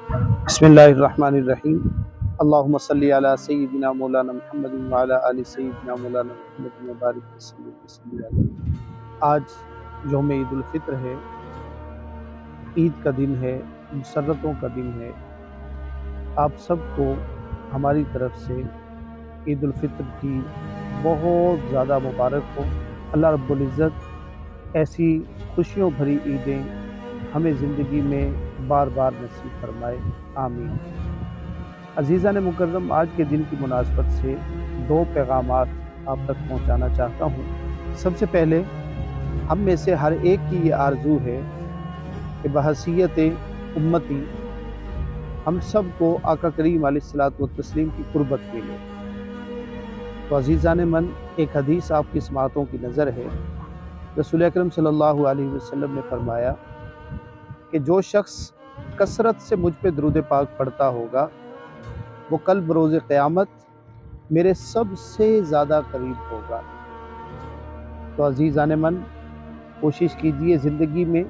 बिस्मिल्लाहिर्रहमानिर्रहीम। अल्लाहुम्मा सल्ली अला सय्यिदिना मौलाना मुहम्मद व अला आलि सय्यिदिना मौलाना मुहम्मद व बारिक वसल्लिम अलैहि। आज यौम ईद उल फित्र है, ईद का दिन है, मुसर्रतों का दिन है। आप सबको हमारी तरफ से ईद उल फित्र की बहुत ज़्यादा मुबारक हो। अल्लाह रब्बुल इज़्ज़त ऐसी खुशियों भरी ईदें हमें ज़िंदगी में बार बार नसीब फरमाए, आमीन। अज़ीज़ान मुकर्रम, आज के दिन की मुनासबत से दो पैगामात आप तक पहुंचाना चाहता हूं। सबसे पहले, हम में से हर एक की ये आरज़ू है कि बहसीयत उम्मती हम सब को आका करीम अलैहिस्सलातु वत्तस्लीम की कुर्बत मिले। तो अज़ीज़ान मन, एक हदीस आपकी समातों की नज़र है। रसूल अकरम सल्लल्लाहु अलैहि वसल्लम ने फरमाया कि जो शख्स कसरत से मुझ पे दुरूद पाक पढ़ता होगा वो कल बरोज़ क़यामत मेरे सबसे ज़्यादा करीब होगा। तो अज़ीज़ान मन, कोशिश कीजिए ज़िंदगी में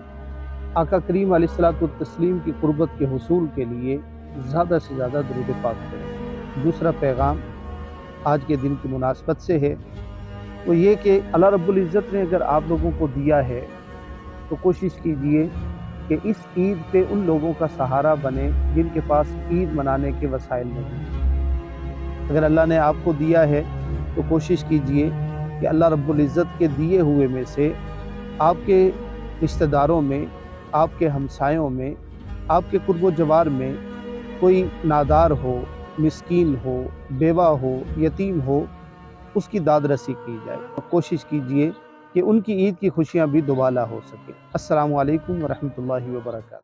आका करीम अलैहिस्सलातु वत्तस्लीम की कुर्बत के हुसूल के लिए ज़्यादा से ज़्यादा दुरूद पाक पढ़ें। दूसरा पैगाम आज के दिन की मुनासबत से है, वो ये कि अल्लाह रब्बुल इज़्ज़त ने अगर आप लोगों को दिया है तो कोशिश कीजिए कि इस ईद पे उन लोगों का सहारा बने जिनके पास ईद मनाने के वसाइल नहीं। अगर अल्लाह ने आपको दिया है तो कोशिश कीजिए कि अल्लाह रब्बुल इज़्ज़त के दिए हुए में से आपके रिश्तेदारों में, आपके हमसायों में, आपके कुर्बो जवार में कोई नादार हो, मिस्कीन हो, बेवा हो, यतीम हो, उसकी दाद रसी की जाए। तो कोशिश कीजिए कि उनकी ईद की खुशियाँ भी दुबाला हो सके। अस्सलामु अलैकुम व रहमतुल्लाहि व बरकातहू।